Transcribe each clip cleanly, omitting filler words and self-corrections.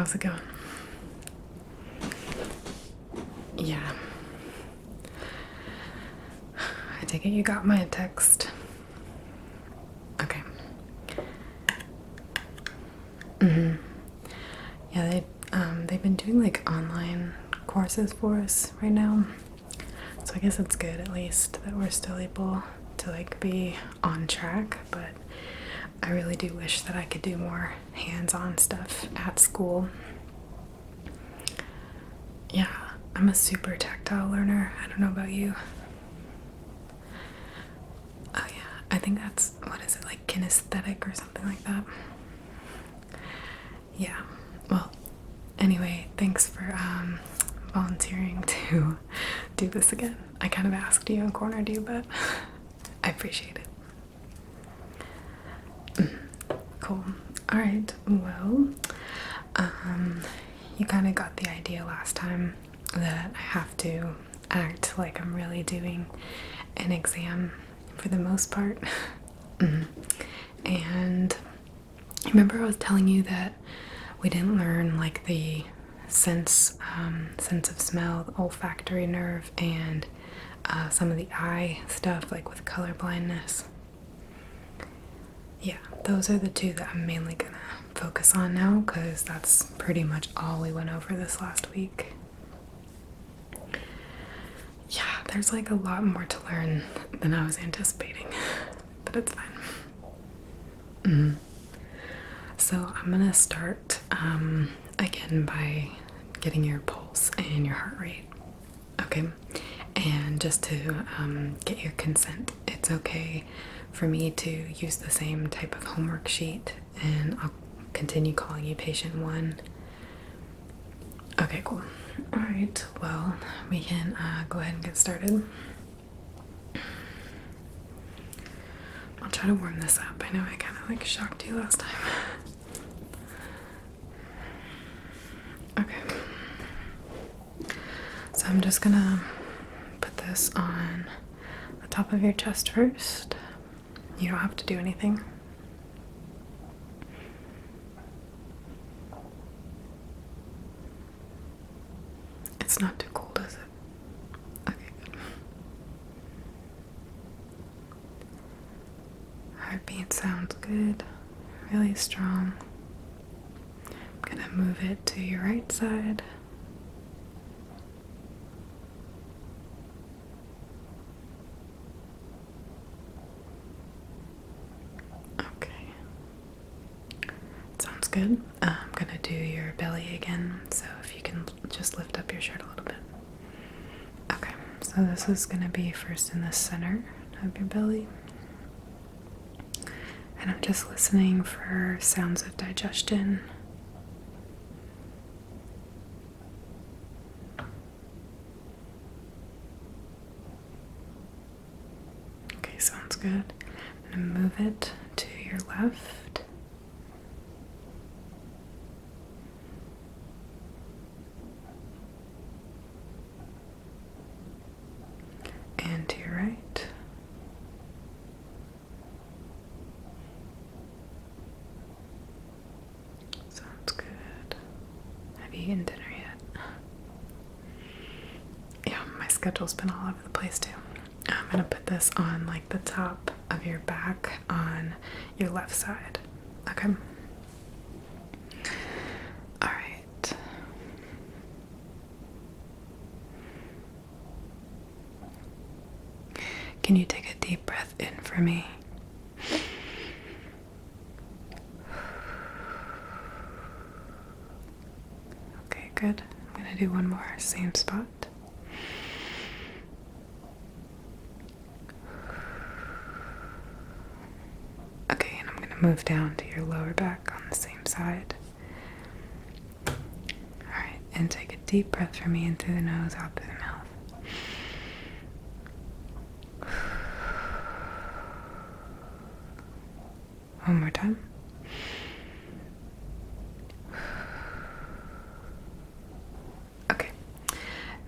How's it going? Yeah. I take it you got my text. Okay. Yeah, they've been doing like online courses for us right now. So I guess it's good at least that we're still able to like be on track, but I really do wish that I could do more hands-on stuff at school. Yeah, I'm a super tactile learner. I don't know about you. Oh yeah, I think that's, what is it, like kinesthetic or something like that? Yeah, well, anyway, thanks for volunteering to do this again. I kind of asked you and cornered you, but I appreciate it. Cool. Alright, well, you kind of got the idea last time that I have to act like I'm really doing an exam for the most part. And remember I was telling you that we didn't learn like the sense of smell, the olfactory nerve, and some of the eye stuff, like with color blindness. Yeah, those are the two that I'm mainly gonna focus on now because that's pretty much all we went over this last week. Yeah, there's like a lot more to learn than I was anticipating, but it's fine. So I'm gonna start again by getting your pulse and your heart rate. Okay, and just to get your consent, it's okay for me to use the same type of homework sheet, and I'll continue calling you patient 1. Okay, cool. Alright, well, we can go ahead and get started. I'll try to warm this up. I know I kind of like shocked you last time. Okay. So I'm just gonna put this on the top of your chest first. You don't have to do anything. It's not too cold, is it? Okay, good. Heartbeat sounds good, really strong. I'm gonna move it to your right side. Okay. Sounds good. I'm gonna do your belly again, so if you can just lift up your shirt a little bit. Okay, so this is gonna be first in the center of your belly. And I'm just listening for sounds of digestion. Okay, sounds good. I'm gonna move it to your left. And to your right. Sounds good. Have you eaten dinner yet? Yeah, my schedule's been all over the place too. I'm gonna put this on like the top of your back on your left side. Okay. Alright. Can you take a deep breath in for me? Okay, good. I'm gonna do one more, same spot. Okay, and I'm gonna move down to your lower back on the same side. Alright, and take a deep breath for me in through the nose, out through the mouth. One more time. Okay.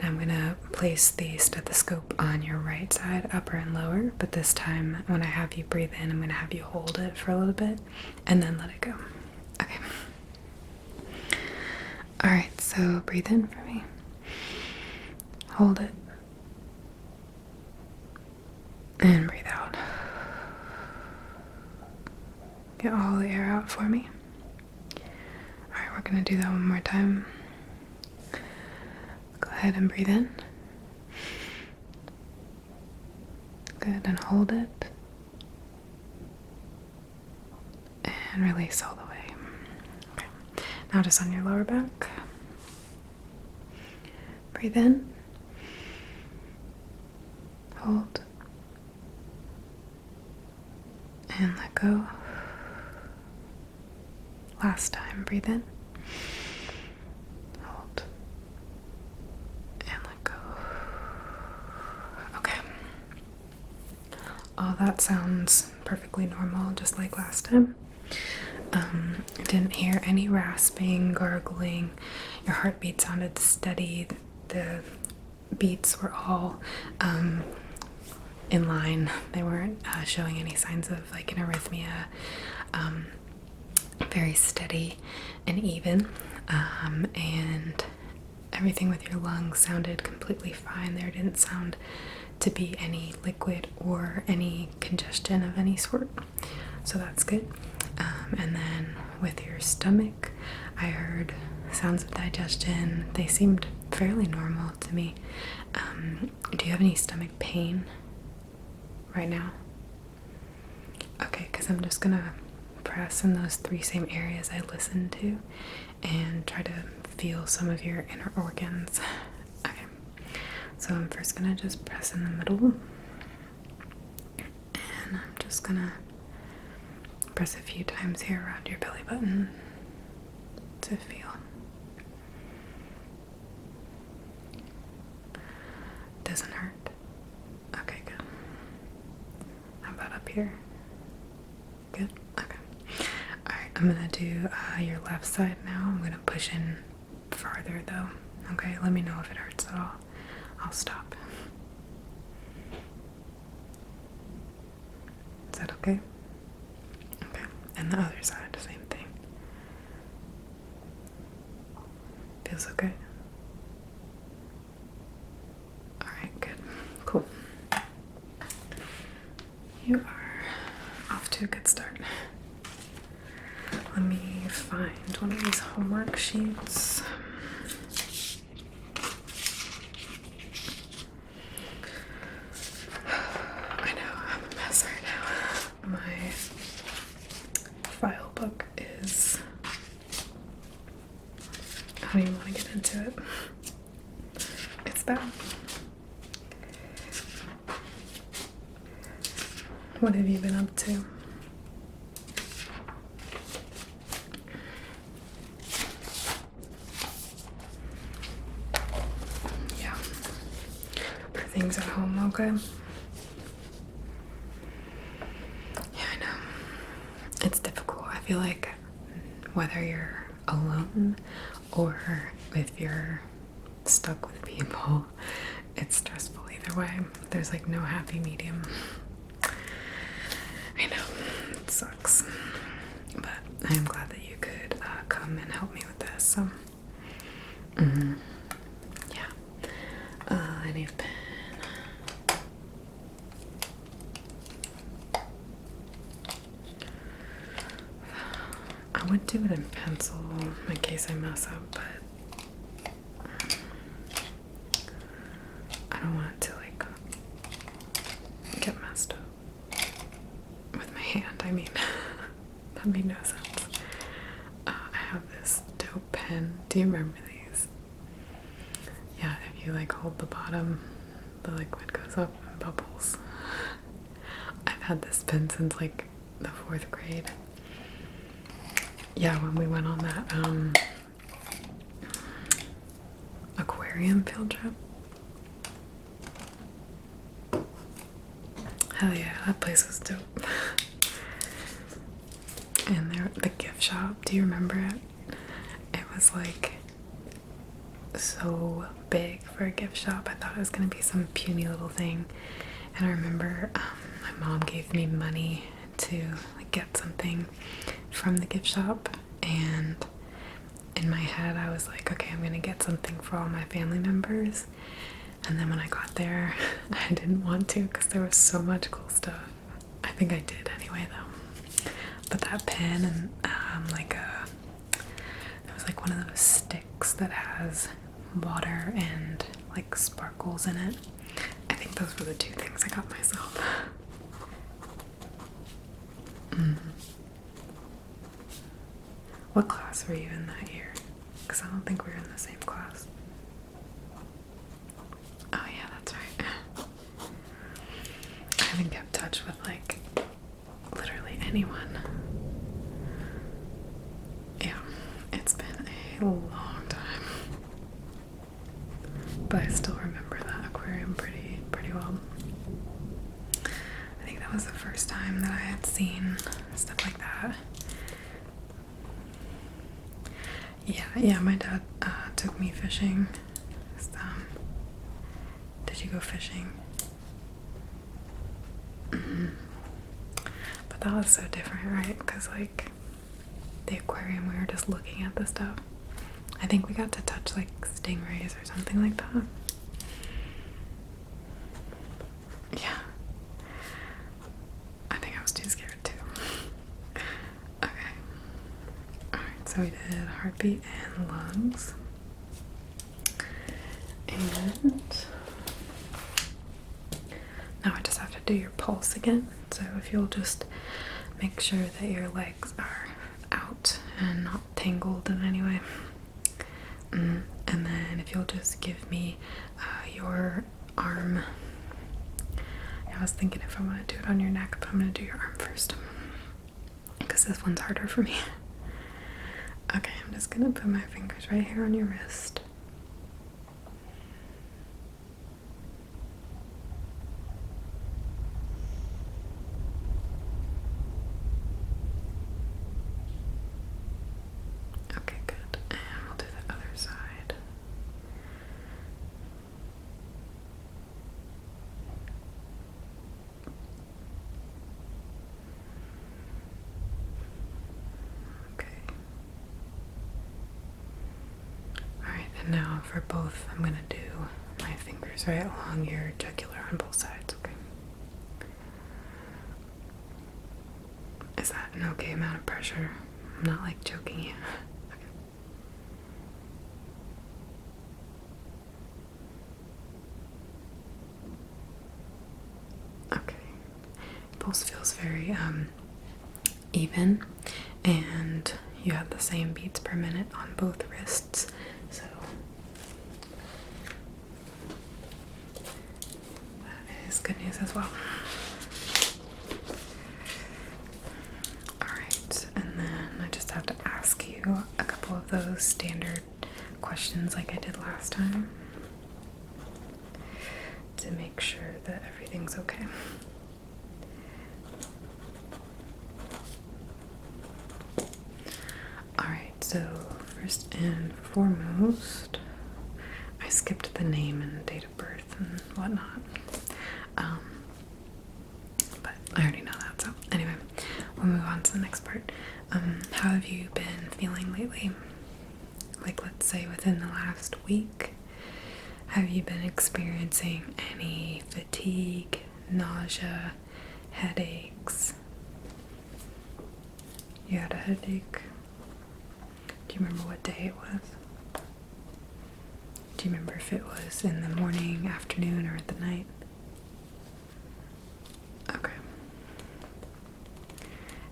Now I'm gonna place the stethoscope on your right side, upper and lower, but this time when I have you breathe in, I'm gonna have you hold it for a little bit and then let it go. Okay. Alright, so breathe in for me. Hold it. And breathe out. Get all the air out for me. Alright, we're gonna do that one more time. Go ahead and breathe in. Good, and hold it. And release all the way. Okay. Now just on your lower back. Breathe in. Hold. And let go. Last time, breathe in. Hold. And let go. Okay. Oh, that sounds perfectly normal, just like last time. I didn't hear any rasping, gargling. Your heartbeat sounded steady. The beats were all in line. They weren't showing any signs of like an arrhythmia. Very steady and even, and everything with your lungs sounded completely fine. There didn't sound to be any liquid or any congestion of any sort, so that's good. And then with your stomach, I heard sounds of digestion. They seemed fairly normal to me. Do you have any stomach pain right now? Okay, because I'm just gonna press in those 3 same areas I listened to and try to feel some of your inner organs. Okay, so I'm first gonna just press in the middle, and I'm just gonna press a few times here around your belly button to feel. Doesn't hurt. Okay, good. How about up here? Good. Okay. Alright, I'm gonna do your left side now. I'm gonna push in farther though. Okay, let me know if it hurts at all. I'll stop. Is that okay? Okay. And the other side, same thing. Feels okay? Alright, good. Cool. You are off to a good start. Let me find one of these homework sheets. I know, I'm a mess right now. My file book is... I don't even want to get into it. It's bad. What have you been up to? Yeah. Are things at home okay? Yeah, I know. It's difficult. I feel like whether you're alone or if you're stuck with people, it's stressful either way. There's like no happy medium. I know, it sucks, but I am glad that you could come and help me with this, so, yeah, I need a pen. I would do it in pencil in case I mess up, but I don't want it to, like, get messed up. With my hand, I mean, that made no sense. I have this dope pen. Do you remember these? Yeah, if you like hold the bottom, the liquid goes up and bubbles. I've had this pen since like the 4th grade. Yeah, when we went on that aquarium field trip. Hell yeah, that place was dope. And there, the gift shop, do you remember it? It was like so big for a gift shop. I thought it was gonna be some puny little thing. And I remember my mom gave me money to like get something from the gift shop, and in my head I was like, okay, I'm gonna get something for all my family members. And then when I got there, I didn't want to because there was so much cool stuff. I think I did anyway though. But that pen and there was like one of those sticks that has water and like sparkles in it. I think those were the two things I got myself. What class were you in that year? Because I don't think we were in the same class. Oh yeah, that's right. I haven't kept touch with like literally anyone. Yeah, it's been a long time. But I still remember that aquarium pretty well. I think that was the first time that I had seen stuff like that. Yeah, my dad took me fishing. Did you go fishing? But that was so different, right? Because like the aquarium, we were just looking at the stuff. I think we got to touch like stingrays or something like that. Yeah. I think I was too scared too. Okay. Alright, so we did heartbeat and lungs. And now I just have to do your pulse again. So if you'll just make sure that your legs are out and not tangled in any way. And then if you'll just give me your arm. Yeah, I was thinking if I want to do it on your neck, but I'm going to do your arm first. Because this one's harder for me. Okay, I'm just going to put my fingers right here on your wrist. Okay, good. And we'll do the other side. Okay. Alright, and now for both, I'm going to do my fingers right along your jugular on both sides, okay? Is that an okay amount of pressure? I'm not like choking you. Okay. Pulse feels very even, and you have the same beats per minute on both wrists, so that is good news as well. Alright, and then I just have to ask you a couple of those standard questions like I did last time to make sure that everything's okay. Alright, so first and foremost, I skipped the name and date of birth and whatnot. But I already know that, so anyway, we'll move on to the next part. How have you been feeling lately? Like, let's say within the last week. Have you been experiencing any fatigue, nausea, headaches? You had a headache? Do you remember what day it was? Do you remember if it was in the morning, afternoon, or at the night? Okay.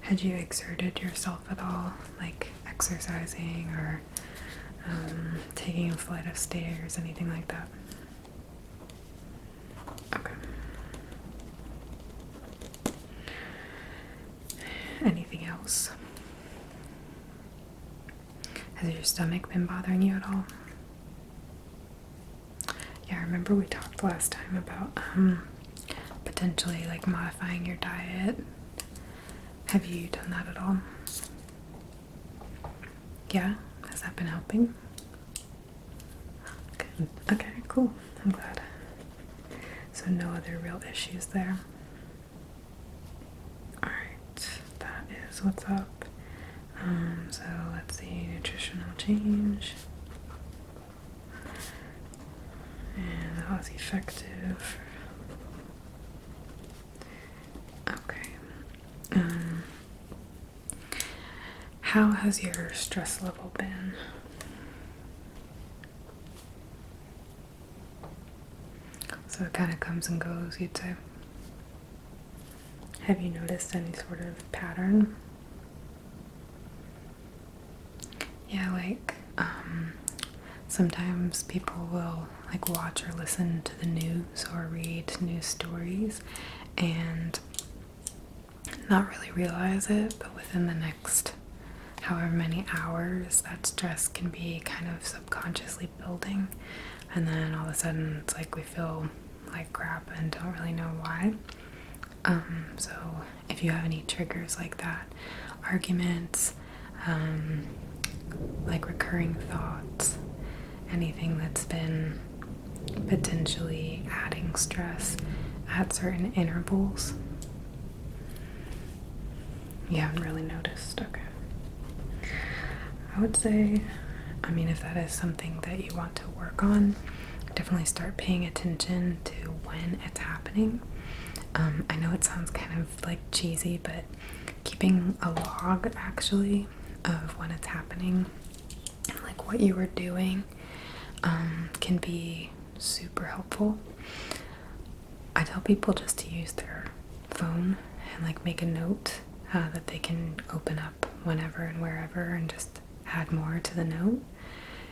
Had you exerted yourself at all, like exercising or taking a flight of stairs, anything like that? Okay. Anything else? Has your stomach been bothering you at all? Yeah, I remember we talked last time about potentially like modifying your diet. Have you done that at all? Yeah? Has that been helping? Good. Okay, cool. I'm glad. So no other real issues there. Alright, that is what's up. So let's see, nutritional change. And that was effective. Okay. How has your stress level been? So it kind of comes and goes, you'd say. Have you noticed any sort of pattern? Yeah, like sometimes people will like watch or listen to the news or read news stories and not really realize it, but within the next however many hours that stress can be kind of subconsciously building, and then all of a sudden it's like we feel like crap and don't really know why. So if you have any triggers like that, arguments, like recurring thoughts, anything that's been potentially adding stress at certain intervals, you haven't really noticed. Okay. I would say, I mean, if that is something that you want to work on, definitely start paying attention to when it's happening. I know it sounds kind of like cheesy, but keeping a log actually of when it's happening and like what you were doing can be super helpful. I tell people just to use their phone and like make a note that they can open up whenever and wherever and just add more to the note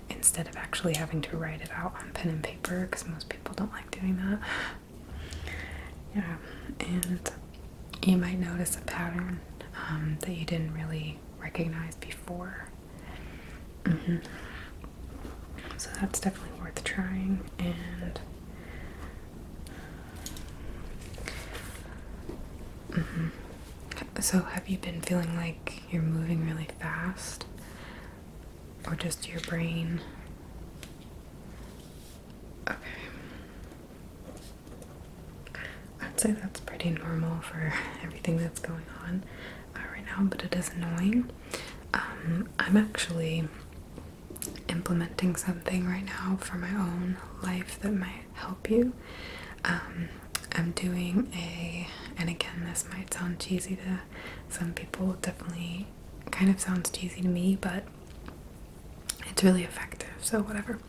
instead of actually having to write it out on pen and paper, because most people don't like doing that. Yeah, and you might notice a pattern that you didn't really recognize before. So that's definitely worth trying. And so have you been feeling like you're moving really fast, or just your brain? Okay. I'd say that's pretty normal for everything that's going on right now, but it is annoying. I'm actually implementing something right now for my own life that might help you. I'm doing and again, this might sound cheesy to some people, it definitely kind of sounds cheesy to me, but it's really effective, so whatever.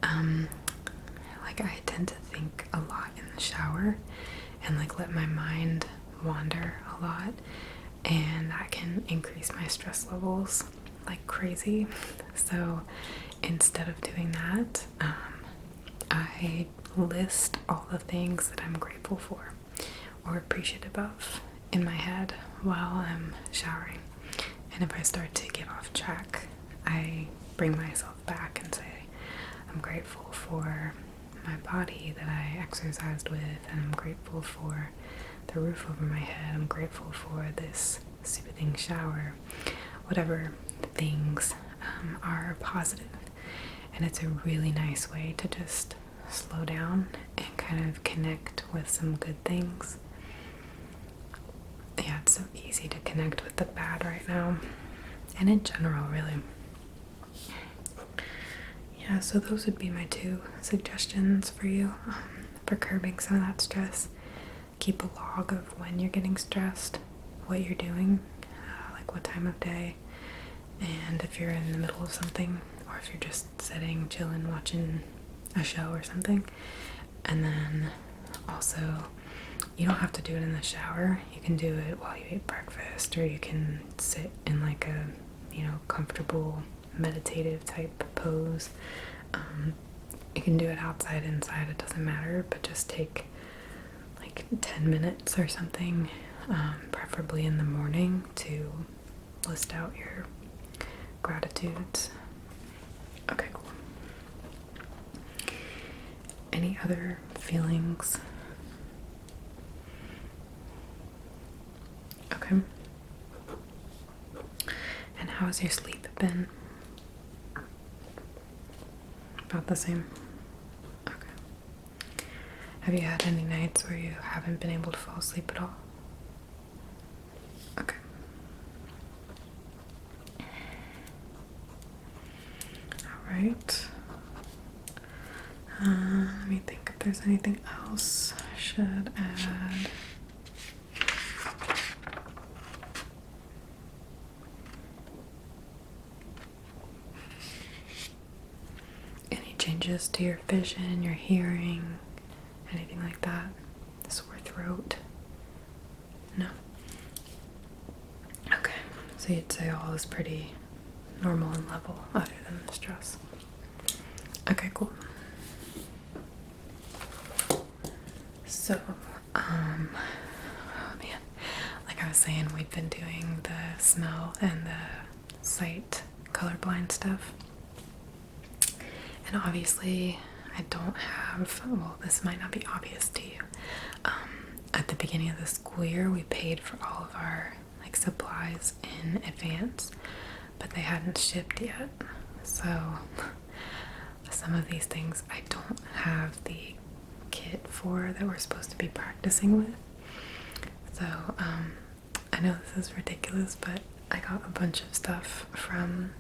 Like I tend to think a lot in the shower and like let my mind wander a lot, and that can increase my stress levels like crazy. So instead of doing that, I list all the things that I'm grateful for or appreciative of in my head while I'm showering. And if I start to get off track, I bring myself back and say, I'm grateful for my body that I exercised with, and I'm grateful for the roof over my head, I'm grateful for this soothing shower, whatever things are positive. And it's a really nice way to just slow down and kind of connect with some good things. Yeah, it's so easy to connect with the bad right now, and in general, really. Yeah, so those would be my 2 suggestions for you for curbing some of that stress. Keep a log of when you're getting stressed, what you're doing, like what time of day, and if you're in the middle of something, or if you're just sitting, chilling, watching a show or something. And then also, you don't have to do it in the shower. You can do it while you eat breakfast, or you can sit in like a, comfortable meditative type pose. You can do it outside, inside, it doesn't matter, but just take like 10 minutes or something, preferably in the morning, to list out your gratitudes. Okay, cool. Any other feelings? Okay. And how has your sleep been? About the same? Okay. Have you had any nights where you haven't been able to fall asleep at all? Okay. right. Let me think if there's anything else I should add. Any changes to your vision, your hearing, anything like that? Sore throat? No? Okay, so you'd say all is pretty normal and level other than the stress. Okay, cool. So, oh man, like I was saying, we've been doing the smell and the sight colorblind stuff. And obviously, I don't have, well, this might not be obvious to you. At the beginning of the school year, we paid for all of our like supplies in advance, but they hadn't shipped yet. So some of these things I don't have the kit for that we're supposed to be practicing with. So I know this is ridiculous, but I got a bunch of stuff from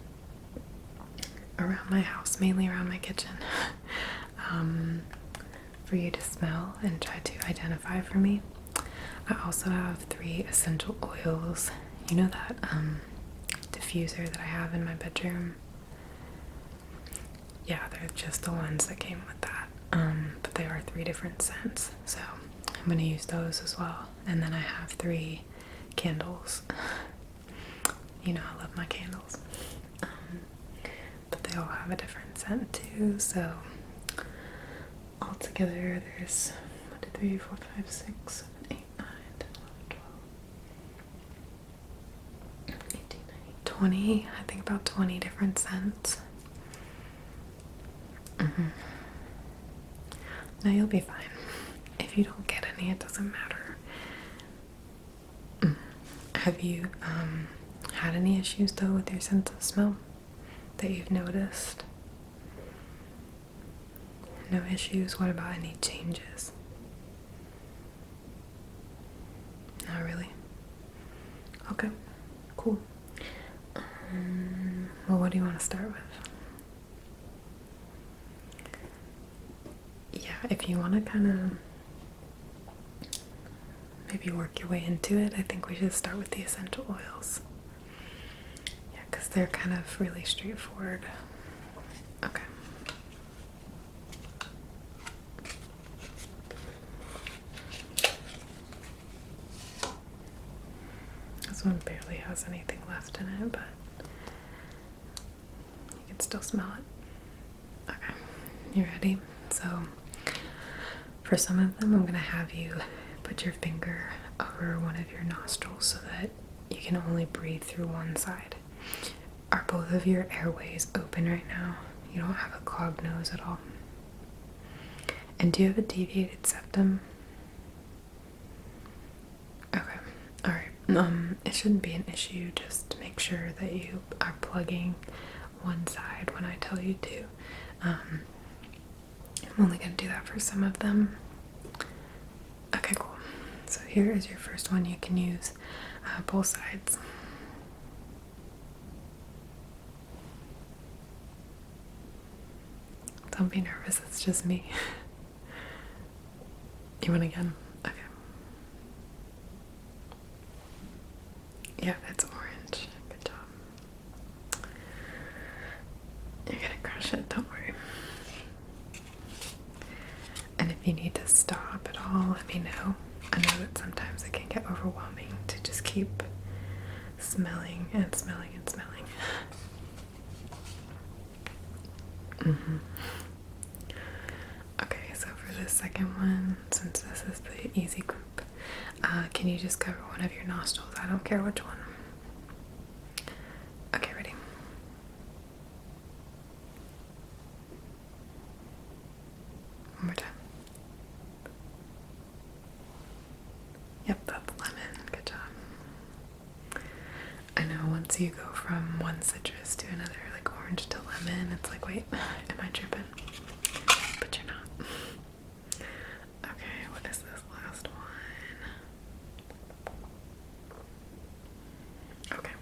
around my house, mainly around my kitchen, for you to smell and try to identify for me. I also have 3 essential oils. You know that diffuser that I have in my bedroom? Yeah, they're just the ones that came with that. But they are 3 different scents, so I'm gonna use those as well. And then I have 3 candles. You know I love my candles. But they all have a different scent too, so altogether there's 1, 2, 3, 4, 5, 6, 7, 8, 9, 10, 11, 12, 18, 19, 20. I think about 20 different scents. No, you'll be fine. If you don't get any, it doesn't matter. Have you had any issues though with your sense of smell that you've noticed? No issues? What about any changes? Not really? Okay, cool. Well, what do you want to start with? Yeah, if you want to kind of maybe work your way into it, I think we should start with the essential oils. Yeah, because they're kind of really straightforward. Okay. This one barely has anything left in it, but you can still smell it. Okay, you ready? So, for some of them, I'm going to have you put your finger over one of your nostrils so that you can only breathe through one side. Are both of your airways open right now? You don't have a clogged nose at all? And do you have a deviated septum? Okay, alright. It shouldn't be an issue. Just make sure that you are plugging one side when I tell you to. I'm only going to do that for some of them. Okay, cool. So here is your first one. You can use both sides. Don't be nervous, it's just me. You want again? Okay. Yeah, it's orange. Good job. You're gonna crush it, don't worry. And if you need to stop at all, let me know. I know that sometimes it can get overwhelming to just keep smelling and smelling and smelling. Okay, so for the second one, since this is the easy group, can you just cover one of your nostrils? I don't care which one. Okay, ready? One more time. Yep, that's lemon. Good job. I know once you go from one citrus to another, like orange to lemon, it's like, wait, am I tripping? But you're not. Okay, what is this last one? Okay.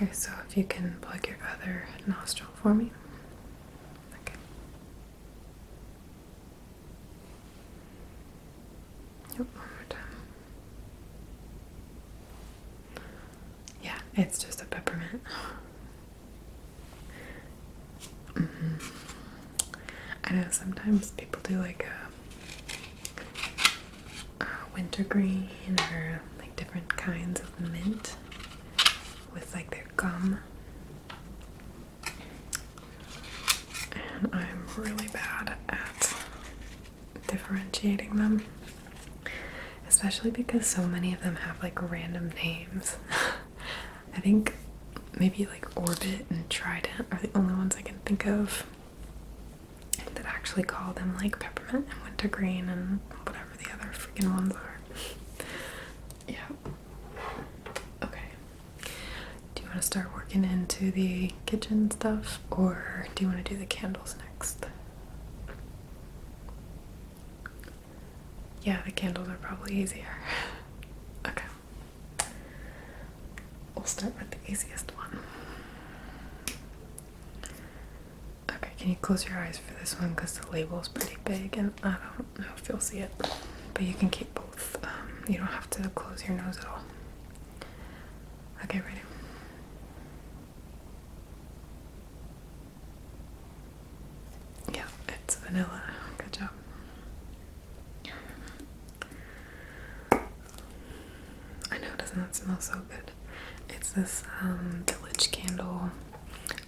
Okay, so if you can plug your other nostril for me. Okay. Yep, one more time. Yeah, it's just a peppermint. I know sometimes people do like a wintergreen or like different kinds of mint with like their gum. And I'm really bad at differentiating them. Especially because so many of them have like random names. I think maybe like Orbit and Trident are the only ones I can think of that actually call them like peppermint and wintergreen and whatever the other freaking ones are. Yeah. Okay. Do you want to start working into the kitchen stuff, or do you want to do the candles next? Yeah, the candles are probably easier. Okay. We'll start with the easiest one. Okay, can you close your eyes for this one because the label is pretty big and I don't know if you'll see it. But you can keep both. You don't have to close your nose at all. Okay, ready? Yeah, it's vanilla. Good job. I know, doesn't that smell so good? It's this village candle.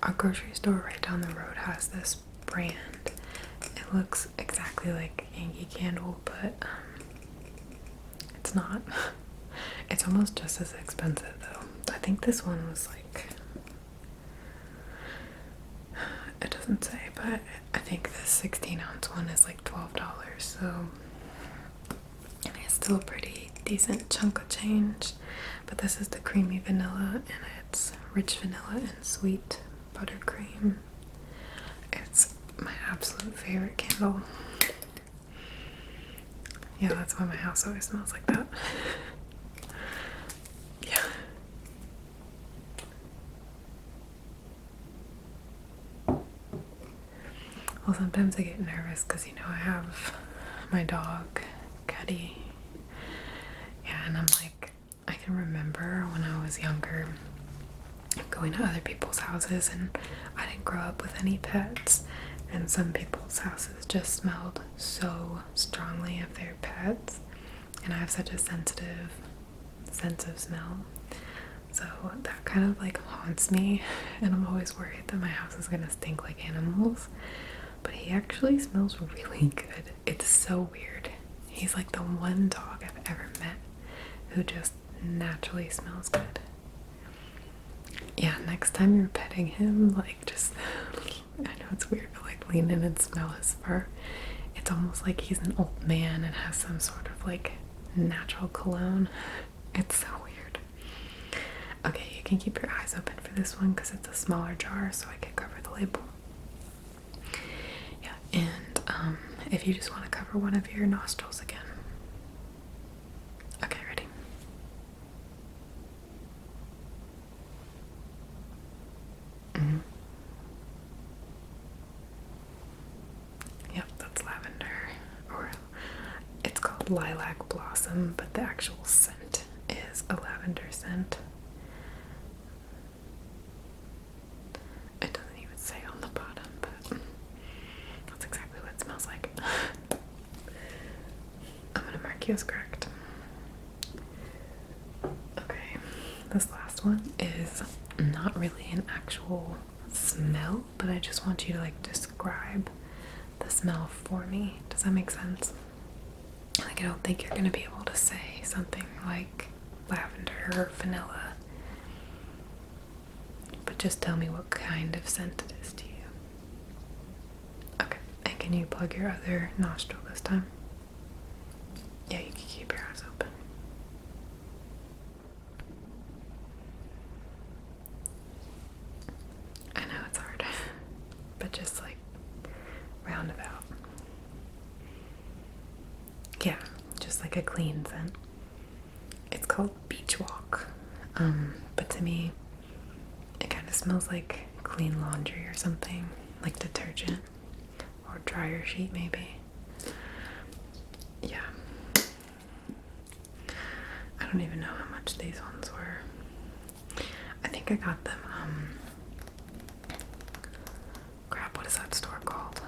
Our grocery store right down the road has this brand. It looks exactly like Yankee Candle, but it's not. It's almost just as expensive though. I think this one was like, it doesn't say, but I think this 16-ounce one is like $12, so it's still a pretty decent chunk of change. But this is the creamy vanilla, and it's rich vanilla and sweet buttercream. It's my absolute favorite candle. Yeah, that's why my house always smells like that. Yeah. Well, sometimes I get nervous because, you know, I have my dog, Cuddy. Yeah, and I'm like, I can remember when I was younger going to other people's houses, and I didn't grow up with any pets, and some people's houses just smelled so strongly of their pets, and I have such a sensitive sense of smell, so that kind of like haunts me, and I'm always worried that my house is gonna stink like animals. But he actually smells really good. It's so weird. He's like the one dog I've ever met who just naturally smells good. Yeah, next time you're petting him, like just, I know it's weird, but like lean in and smell his fur. It's almost like he's an old man and has some sort of like natural cologne. It's so weird. Okay, you can keep your eyes open for this one because it's a smaller jar, so I can cover the label. Yeah, and if you just want to cover one of your nostrils again. Okay, ready? Yep, that's lavender, or it's called lilac blossom, but the actual scent is a lavender scent. It doesn't even say on the bottom, but that's exactly what it smells like. I'm gonna mark you as correct. Okay, this last one is not really an actual smell, but I just want you to like describe the smell for me. Does that make sense? Like, I don't think you're gonna be able to say something like lavender or vanilla, but just tell me what kind of scent it is to you. Okay, and can you plug your other nostril this time? Yeah, you can keep your eyes open. I know it's hard, but just like roundabout. Yeah, just like a clean scent. It's called Beach Walk. But to me, It smells like clean laundry or something, like detergent or dryer sheet maybe. Yeah. I don't even know how much these ones were. I think I got them, crap, what is that store called?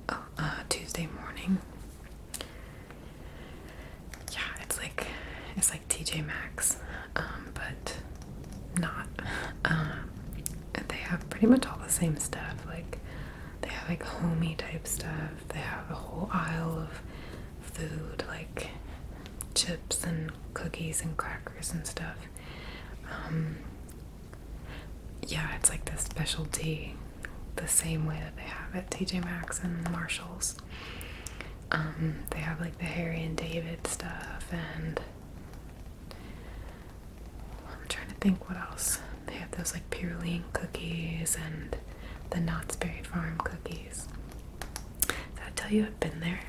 Oh, Tuesday Morning. Yeah, it's like TJ Maxx, but not. They have pretty much all the same stuff. Like, they have like homey type stuff. They have a whole aisle of food, like chips and cookies and crackers and stuff. Yeah, it's like the specialty, the same way that they have at TJ Maxx and Marshalls. They have like the Harry and David stuff, and I'm trying to think what else. They have those like Purine cookies and the Knott's Berry Farm cookies. Did I tell you I've been there?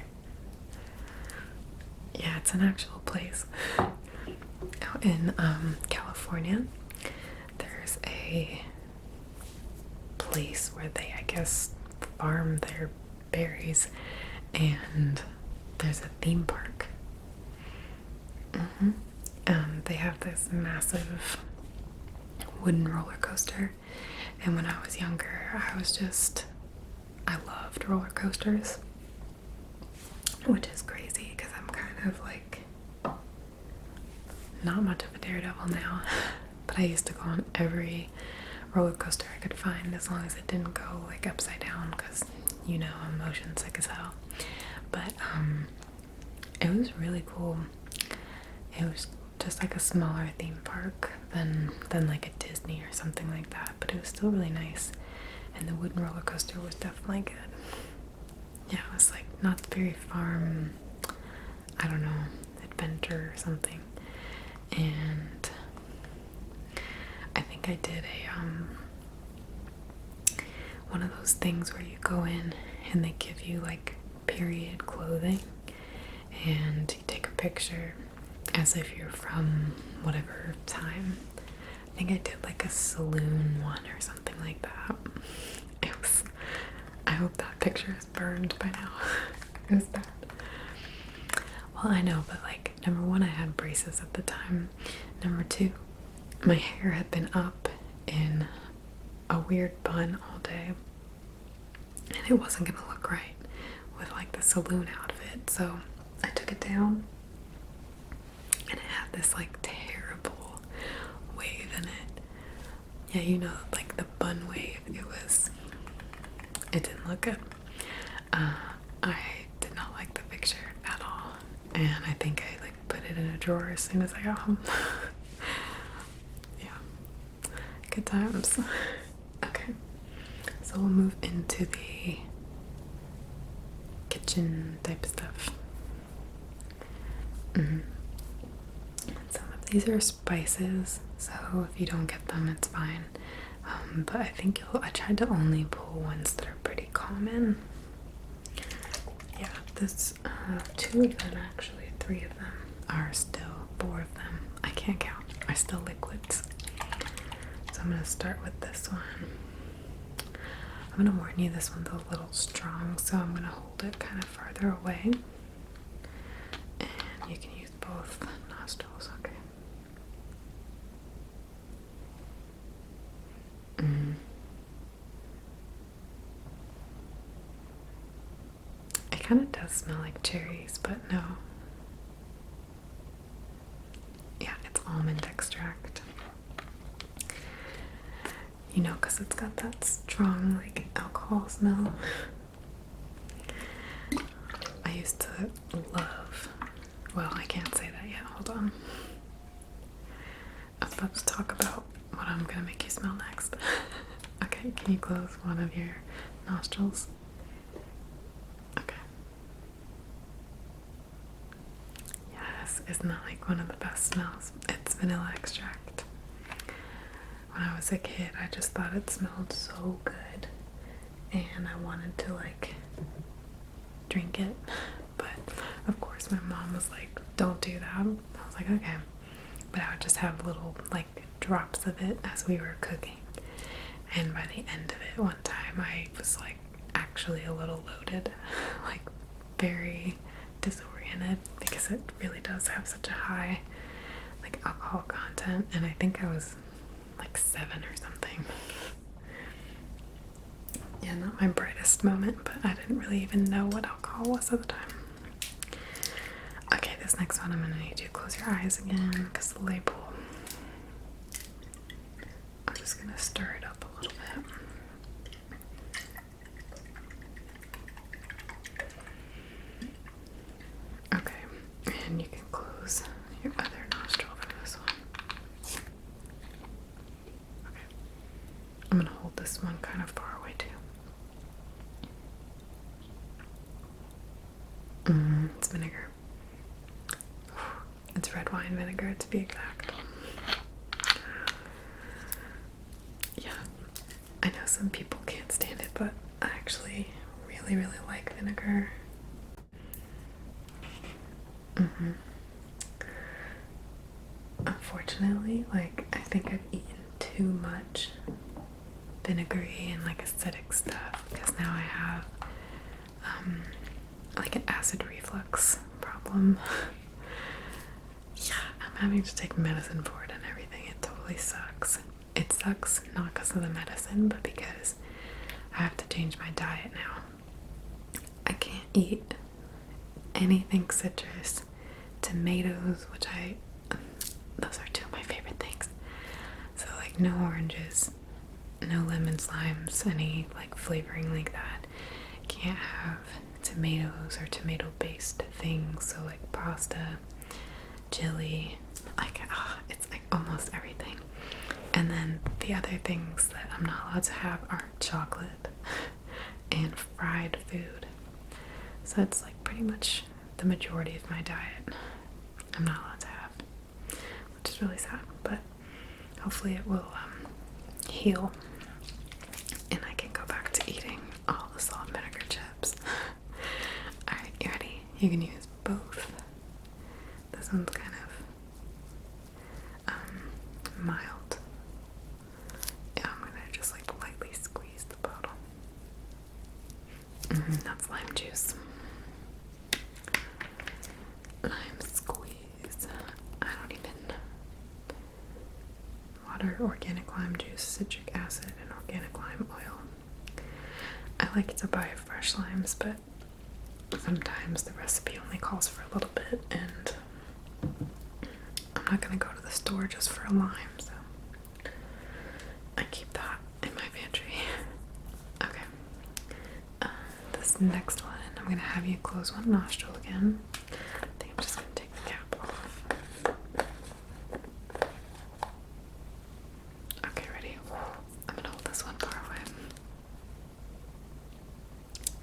Yeah, it's an actual place. Out in California, there's a place where they, I guess, farm their berries, and there's a theme park. They have this massive wooden roller coaster, and when I was younger, I loved roller coasters, which is crazy because I'm kind of like not much of a daredevil now, but I used to go on every roller coaster I could find, as long as it didn't go like upside down, because you know I'm motion sick as hell. But it was really cool. It was just like a smaller theme park than like a Disney or something like that, but it was still really nice, and the wooden roller coaster was definitely good. Yeah, it was like Knott's Berry Farm, I don't know, adventure or something. And I think I did one of those things where you go in and they give you like period clothing, and you take a picture as if you're from whatever time. I think I did like a saloon one or something like that. I hope that picture is burned by now. It was bad. Well, I know, but like, number one, I had braces at the time. Number two, my hair had been up in a weird bun all day, and it wasn't gonna look right with like the saloon outfit, so I took it down, and it had this like terrible wave in it. Yeah, you know, like the bun wave. It didn't look good. I did not like the picture at all, and I think I like put it in a drawer as soon as I got home. Yeah, good times. Okay, so we'll move into the kitchen type stuff. Some of these are spices, so if you don't get them, it's fine. But I think I tried to only pull ones that are pretty common. Yeah, this 2 of them, actually 3 of them are still, 4 of them, I can't count, are still liquids. So I'm gonna start with this one. I'm gonna warn you, this one's a little strong, so I'm gonna hold it kind of farther away. And you can use both nostrils, okay? It kind of does smell like cherries, but no. Yeah, it's almond extract. You know, because it's got that strong, like, alcohol smell. I used to love, well, I can't say that yet, hold on. I was about to talk about what I'm gonna make you smell next. Okay, can you close one of your nostrils? Okay. Yes, isn't that like one of the best smells? It's vanilla extract. When I was a kid, I just thought it smelled so good, and I wanted to like drink it, but of course my mom was like, don't do that. I was like, okay. but I would just have little like drops of it as we were cooking. And by the end of it, one time I was like actually a little loaded, like very disoriented, because it really does have such a high like alcohol content, and I think I was like 7 or something. Yeah, not my brightest moment, but I didn't really even know what alcohol was at the time. Okay, this next one I'm gonna need you to close your eyes again, because the label, I'm just gonna stir it up a little bit. Okay, and you can close your other nostril for this one. Okay, I'm gonna hold this one kind of far away too. It's vinegar. It's red wine vinegar to be exact. Yeah, I know some people can't stand it, but I actually really, really like vinegar. Unfortunately, like, I think I've eaten too much vinegary and like acidic stuff, because now I have like an acid reflux problem. Yeah, I'm having to take medicine for it and everything. It totally sucks. It sucks not because of the medicine, but because I have to change my diet now. I can't eat anything citrus. Tomatoes, which those are 2 of my favorite things. So like no oranges, no lemon slimes, any like flavoring like that. Can't have tomatoes or tomato based things, so like pasta, chili, like it's like almost everything. And then the other things that I'm not allowed to have are chocolate and fried food. So it's like pretty much the majority of my diet I'm not allowed to have, which is really sad, but hopefully it will heal and I can go back to eating all the salt and vinegar chips. Alright, you ready? You can use both. This one's kind of mild. Yeah, I'm gonna just like lightly squeeze the bottle. That's lime juice. Lime squeeze. I don't even. Water, organic lime juice, citric acid, and organic lime oil. I like to buy fresh limes, but sometimes the recipe only calls for a little bit, and I'm not gonna go to the store just for a lime, so I keep that in my pantry. Okay. This next one, I'm gonna have you close one nostril again. I think I'm just gonna take the cap off. Okay, ready? I'm gonna hold this one far away.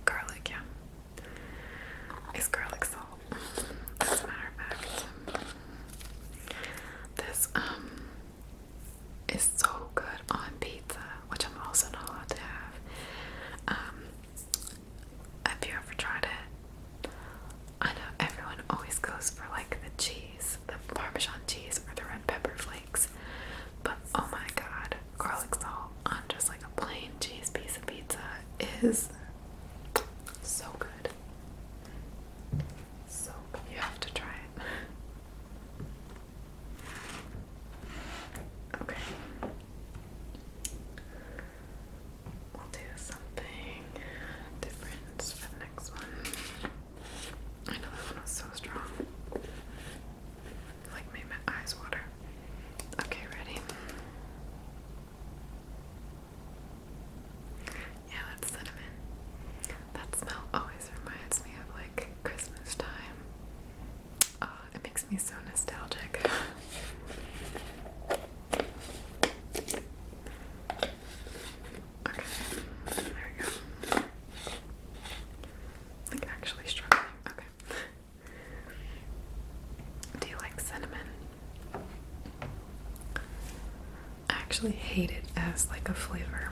Garlic, yeah. It's garlic salt. As a matter of fact, this is so good on pizza, which I'm also not allowed to have. Have you ever tried it? I know everyone always goes for like the cheese, the Parmesan cheese, or the red pepper flakes, but oh my god, garlic salt on just like a plain cheese piece of pizza is so good. So good. You have to try it. Okay. We'll do something different for the next one. I know that one was so strong. Like made my eyes water. Okay, ready? Yeah, that's cinnamon. That smell always reminds me of like Christmas time. Oh, it makes me so nostalgic. Okay, there we go. Like actually struggling. Okay. Do you like cinnamon? I actually hate it as like a flavor.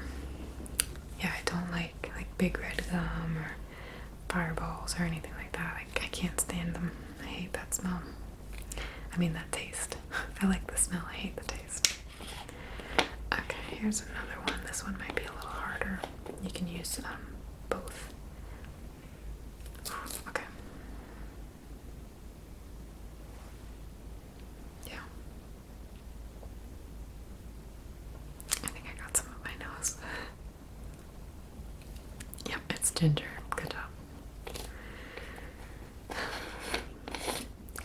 Yeah, I don't like Big Red Gum or Fireballs or anything like that. I can't stand them. I hate that smell. I mean that taste. I like the smell, I hate the taste. Okay, here's another one. This one might be a little harder. You can use both. Okay. Yeah. I think I got some up my nose. Yep, it's ginger. Good job.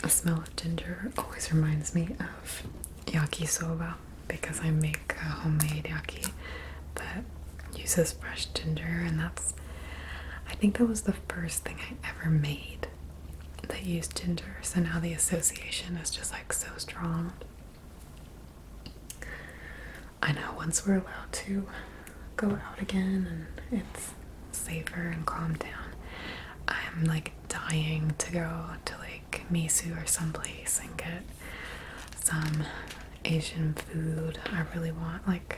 The smell of ginger always reminds me of yakisoba because I make a homemade yaki that uses fresh ginger, and I think that was the first thing I ever made that used ginger, so now the association is just like so strong. I know once we're allowed to go out again and it's safer and calmed down, I'm like dying to go to like Misu or someplace and get some Asian food. I really want like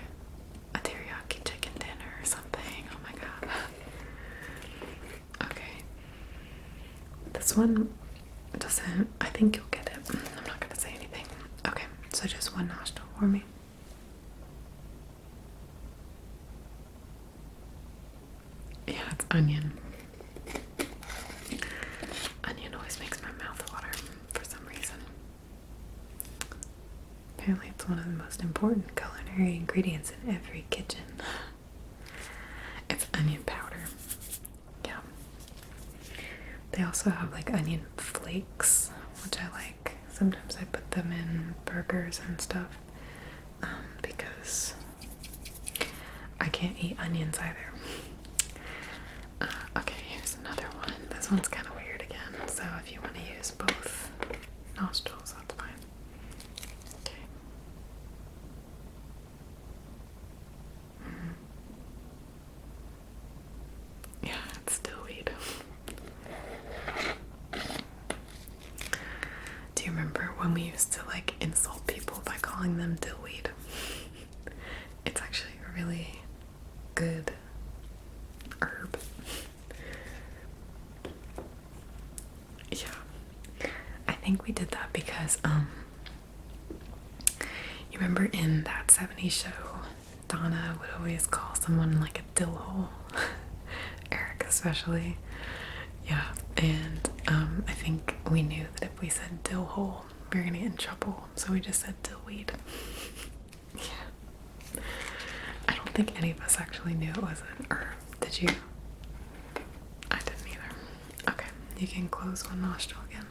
a teriyaki chicken dinner or something. Oh my god. Okay. This one doesn't, I think you'll get it. I'm not gonna say anything. Okay, so just one nostril for me. Yeah, it's onion. Onion always makes my mouth water for some reason. Apparently it's one of the most important culinary ingredients in every kitchen. It's onion powder. Yeah. They also have like onion flakes, which I like. Sometimes I put them in burgers and stuff because I can't eat onions either. Okay, here's another one. This one's kind of weird again, so if you want to use both nostrils, that's fine. Okay. Yeah, it's still weed. Do you remember when we used to like insult people by calling them dillweed? It's actually a really good herb. Yeah. I think we did that because you remember in that 70s show, Donna would always call someone like a dill hole. Eric especially. Yeah, and I think we knew that if we said dill hole, we were gonna get in trouble, so we just said dillweed. Yeah. I don't think any of us actually knew it was an herb. Did you? I didn't either. Okay, you can close one nostril again.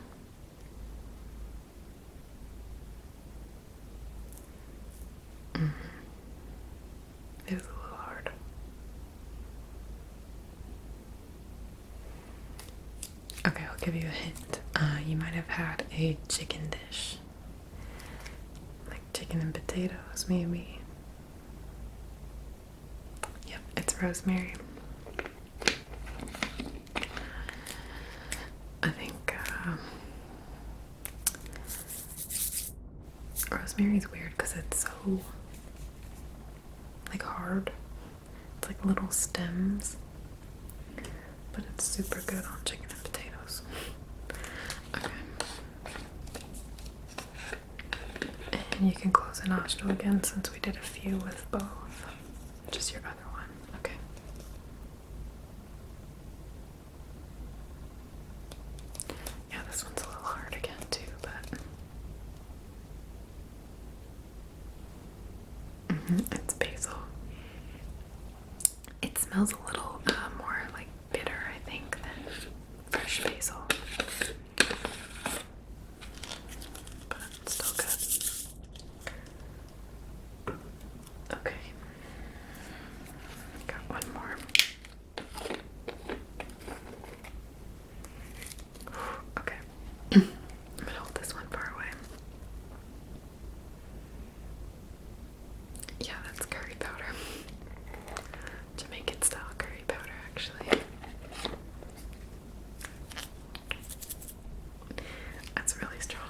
It was a little hard. Okay, I'll give you a hint. You might have had a chicken dish. Like chicken and potatoes, maybe. Yep, it's rosemary. I think rosemary is weird because it's so like hard. It's like little stems, but it's super good on chicken and potatoes. Okay. And you can close a nostril again since we did a few with both. Just your other one. Okay. Yeah, this one's a little hard again too, but it's basil. It smells a little more like bitter, I think, than fresh basil. But it's still good. Okay. Got one more. Okay. I'm gonna hold this one far away. Yeah, that's curry powder. Jamaican style curry powder, actually. That's really strong.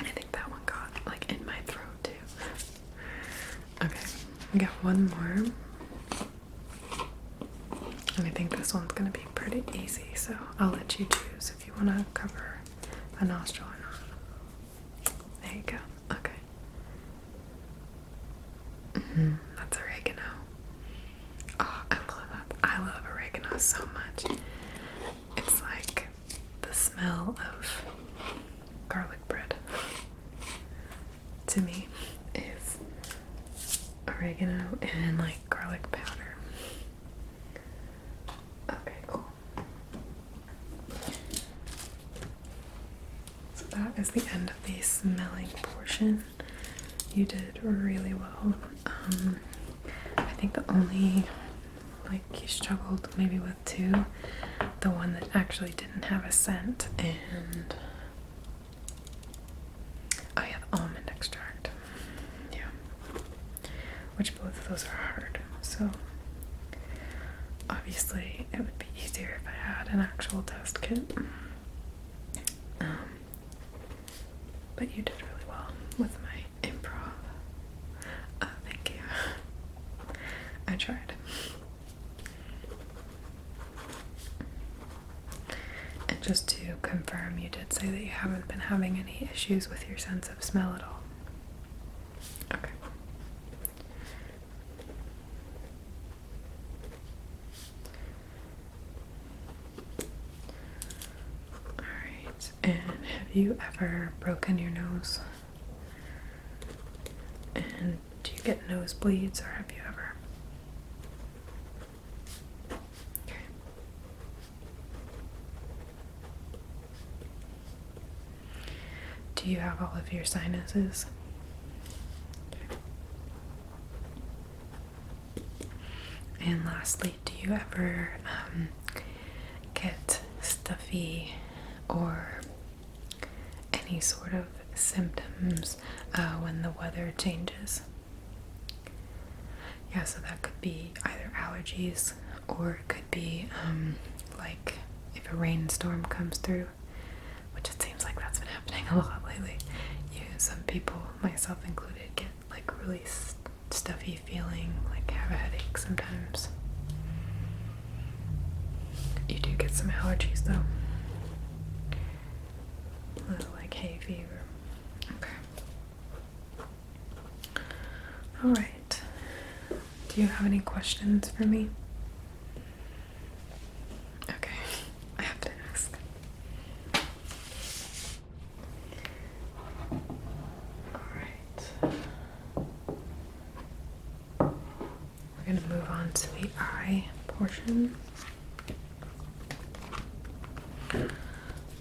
I think that one got like in my throat too. Okay, we got one more. And I think this one's gonna be pretty easy, so I'll let you choose if you want to cover a nostril or not. you go. Okay. That's oregano. Oh, I love that. I love oregano so much. It's like the smell of garlic bread to me is oregano and like garlic powder. Okay, cool. So that is the end of the smelling portion. You did really well. I think the only, like, you struggled maybe with two. The one that actually didn't have a scent, and oh yeah, the almond extract. Yeah. Which both of those are hard. So obviously it would be easier if I had an actual test kit. But you did really well with my improv. Thank you. I tried. And just to confirm, you did say that you haven't been having any issues with your sense of smell at all. Okay. Alright, and have you ever broken your nose? And do you get nosebleeds, or have you ever? Okay. Do you have all of your sinuses? Okay. And lastly, do you ever get stuffy or any sort of symptoms when the weather changes? Yeah, so that could be either allergies, or it could be like if a rainstorm comes through, which it seems like that's been happening a lot lately. Some people, myself included, get like really stuffy feeling, like have a headache sometimes. You do get some allergies though. A little like hay fever. Okay. Alright. Do you have any questions for me? Okay. I have to ask. Alright. We're going to move on to the eye portion.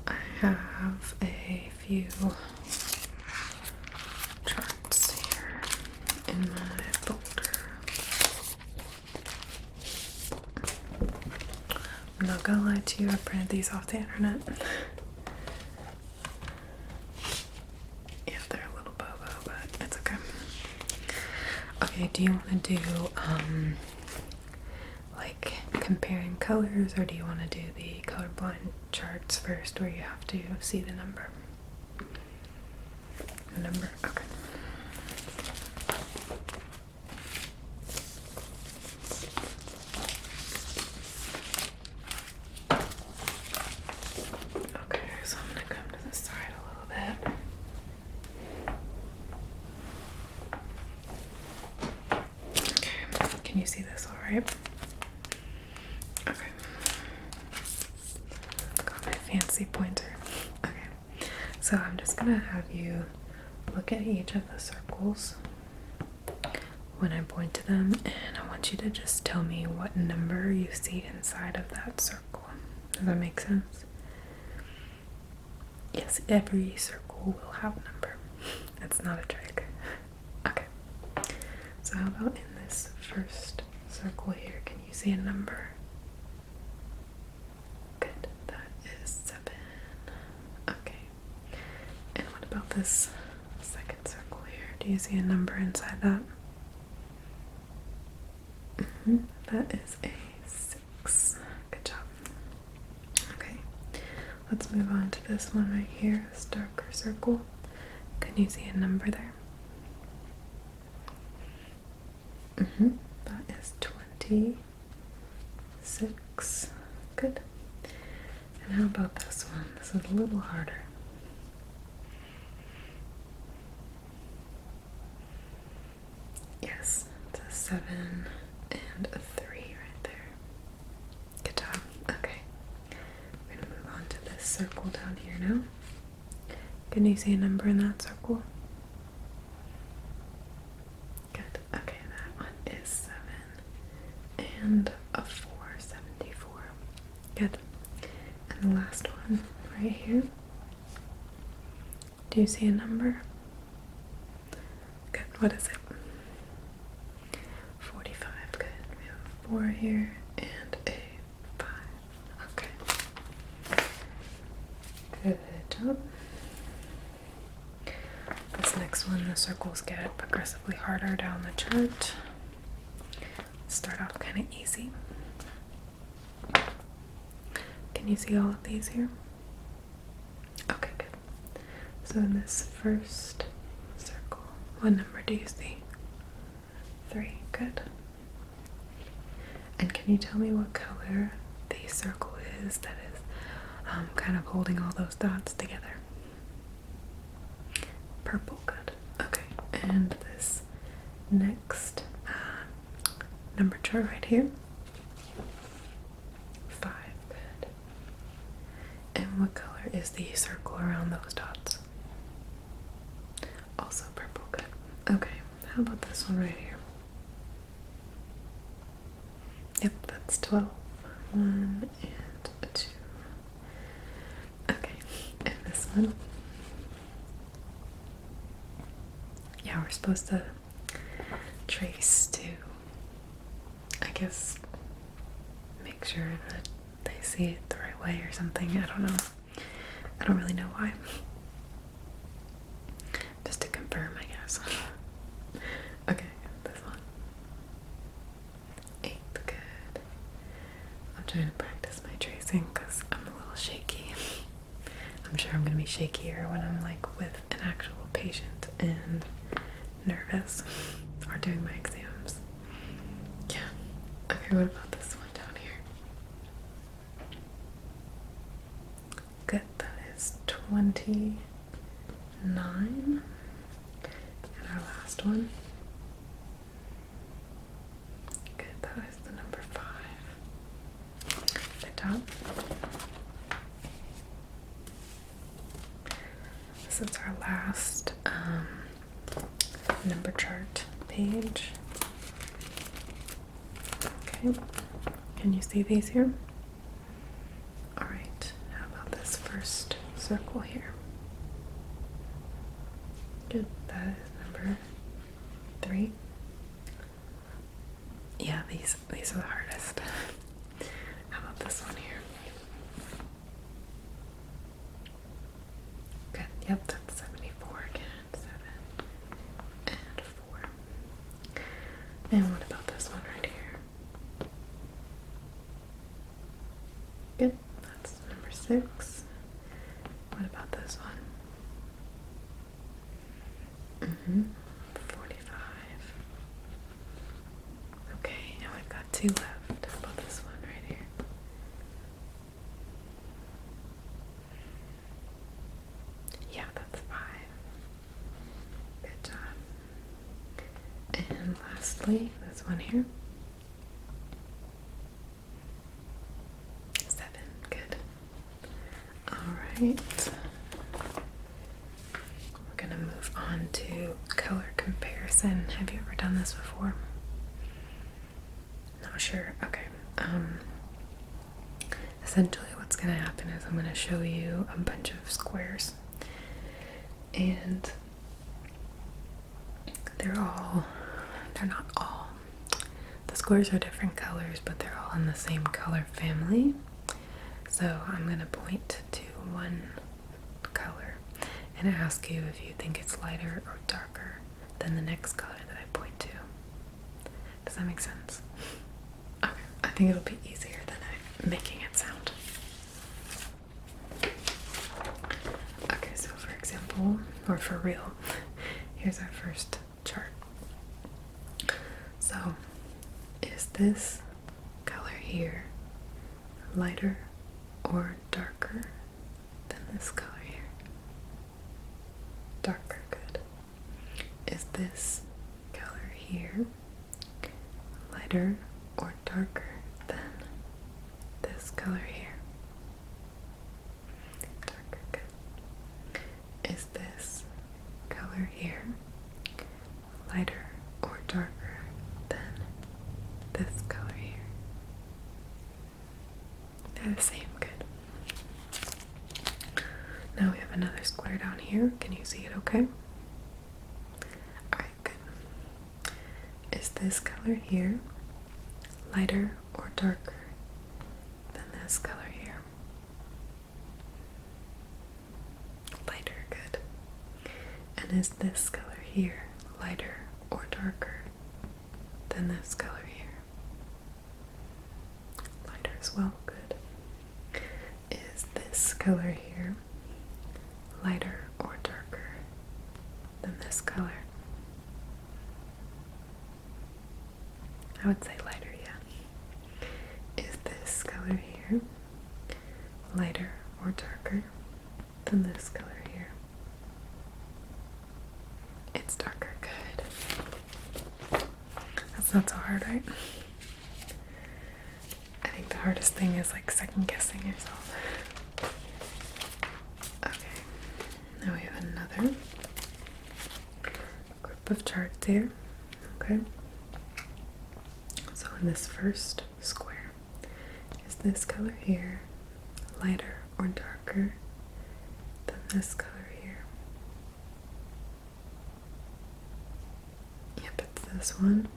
I have a few charts here in my folder. I'm not gonna lie to you, I printed these off the internet. Yeah, they're a little bobo, but it's okay. Okay, do you want to do like comparing colors, or do you want to do the colorblind charts first, where you have to see the number? The number? Okay. Okay, so I'm gonna come to the side a little bit. Okay, can you see this all right? Okay. Got my fancy pointer. Okay, so I'm just gonna have you look at each of the circles when I point to them, and I want you to just tell me what number you see inside of that circle. Does that make sense? Yes, every circle will have a number. It's not a trick. Okay. So how about in this first circle here, can you see a number? Good. That is 7. Okay. And what about this second circle here? Do you see a number inside that? That is a 6. Good job. Okay. Let's move on to this one right here, this darker circle. Can you see a number there? That is 26. Good. And how about this one? This is a little harder. 7, and a 3 right there. Good job. Okay. We're gonna move on to this circle down here now. Can you see a number in that circle? Good. Okay, that one is 7 and a 4, 74. Good. And the last one right here. Do you see a number? Good. What is it? 45. Good. We have a 4 here and a 5. Okay. Good job. This next one, the circles get progressively harder down the chart. Start off kind of easy. Can you see all of these here? Okay, good. So in this first circle, what number do you see? 3, good. And can you tell me what color the circle is that is kind of holding all those dots together? Purple, good. Okay, and this next number chart right here? 5, good. And what color is the circle around those dots? Also purple, good. Okay, how about this one right here? Yep, that's 12. 1 and a 2. Okay, and this one? Yeah, we're supposed to trace to, I guess, make sure that they see it the right way or something. I don't know. I don't really know why. Just to confirm, I guess. Okay, this one. 8, good. I'm trying to practice my tracing because I'm a little shaky. I'm sure I'm going to be shakier when I'm like with an actual patient and nervous or doing my exams. Yeah. Okay, what about this one down here? Good, that is 29. And our last one. Good, that is the number 5. Good job. This is our last number chart page. Okay, can you see these here? Alright, how about this first circle here? Good, that is number 3. Yeah, these are the hardest. How about this one here? Good, yep, that's 74 again. 7 and 4. And what about this one right here? Good, that's number 6. What about this one? 45. Okay, now I've got 2 left. How about this one right here? Yeah, that's 5. Good job. And lastly, this one here. 7. Good. Alright. We're gonna move on to color comparison. Have you ever done this before? Not sure. Okay. Essentially what's gonna happen is I'm gonna show you a bunch of squares. And they're not all. The squares are different colors, but they're all in the same color family. So I'm gonna point to one color and ask you if you think it's lighter or darker than the next color that I point to. Does that make sense? Okay, I think it'll be easier than I'm making it sound. Okay, so for example, or for real, here's our first chart. So, is this color here lighter or darker than this color here? Darker, good. Is this color here lighter or darker than this color here? Darker, good. Is this color here lighter or darker than this color here? They're the same, good. Now we have another square down here. Can you see it okay? Alright, good. Is this color here lighter or darker than this color here? Lighter, good. And is this color here lighter or darker than this color here? Lighter as well, good. Is this color here lighter or darker than this color? I would say lighter, yeah. Is this color here lighter or darker than this color here? It's darker, good. That's not so hard, right? I think the hardest thing is like second guessing yourself. Okay, now we have another group of charts here. Okay. So in this first square, is this color here lighter or darker than this color here? Yep, it's this one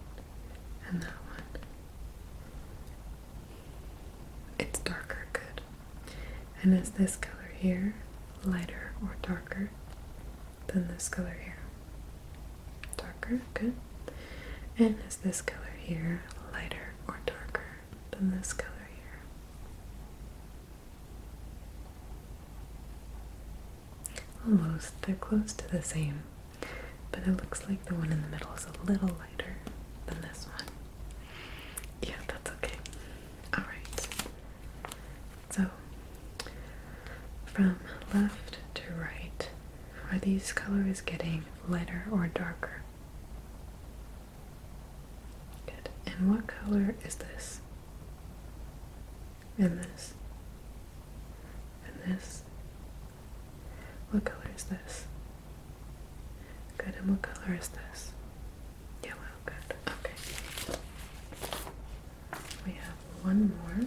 and that one. It's darker, good. And is this color here lighter or darker than this color here? Darker, good. And is this color here lighter or darker than this color here? Almost, they're close to the same, but it looks like the one in the middle is a little lighter than this one. Yeah, that's okay. Alright, so from left to right, are these colors getting lighter or darker? Good. And what color is this? And this? And this? What color is this? Good. And what color is this? Yellow. Good. Okay. We have one more.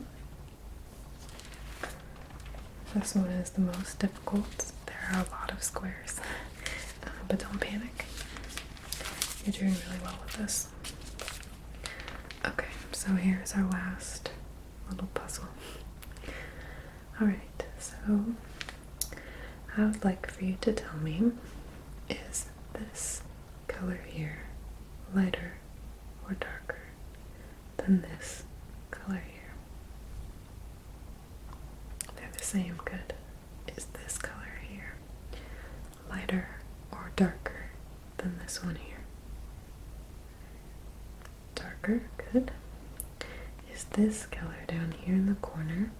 This one is the most difficult. There are a lot of squares, but don't panic. You're doing really well with this. Okay, so here's our last little puzzle. Alright, so I would like for you to tell me, is this color here lighter or darker than this color here? They're the same, good. Is this color here lighter or darker than this one here? Darker, good. Is this color down here in the corner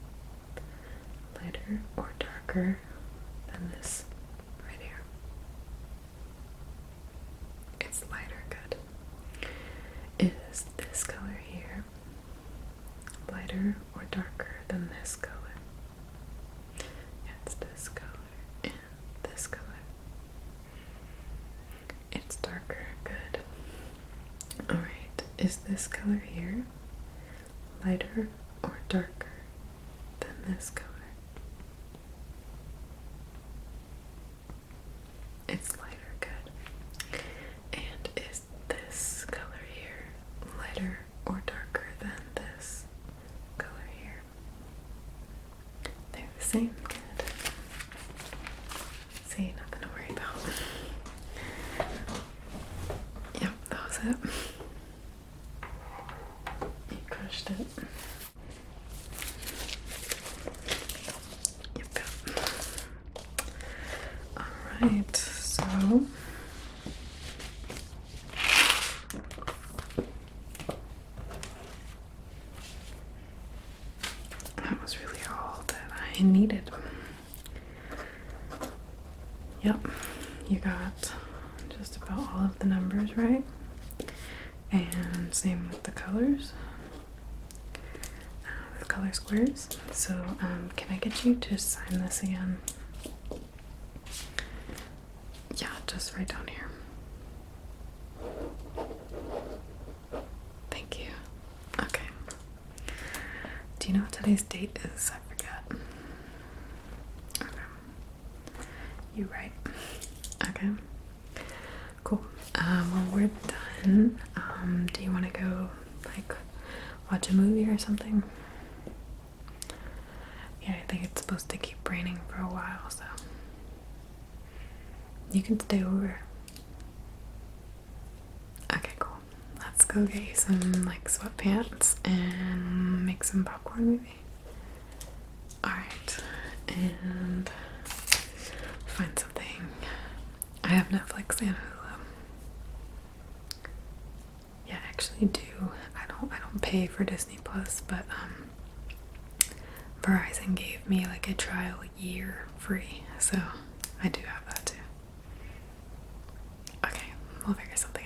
lighter or darker than this right here? It's lighter, good. Is this color here lighter or darker than this color? Yeah, it's this color and this color. It's darker, good. Alright, is this color here lighter or darker than this color? It's lighter, good. And is this color here lighter or darker than this color here? They're the same, good. See, nothing to worry about. Yep, that was it. You crushed it. Yep. Alright, so that was really all that I needed. Yep, you got just about all of the numbers right. And same with the colors. The color squares. So can I get you to sign this again? Yeah, just right down here. Thank you. Okay. Do you know what today's date is? I forget. Okay. You right. Okay. Cool. Well, we're done. Do you want to go, like, watch a movie or something? Yeah, I think it's supposed to keep raining for a while, so you can stay over. Okay, cool. Let's go get you some, like, sweatpants and make some popcorn, maybe. Alright, and find something. I have Netflix and Hulu. Yeah, I actually do. I don't pay for Disney Plus, but Verizon gave me like a trial year free, so I do have that too. Okay, we'll figure something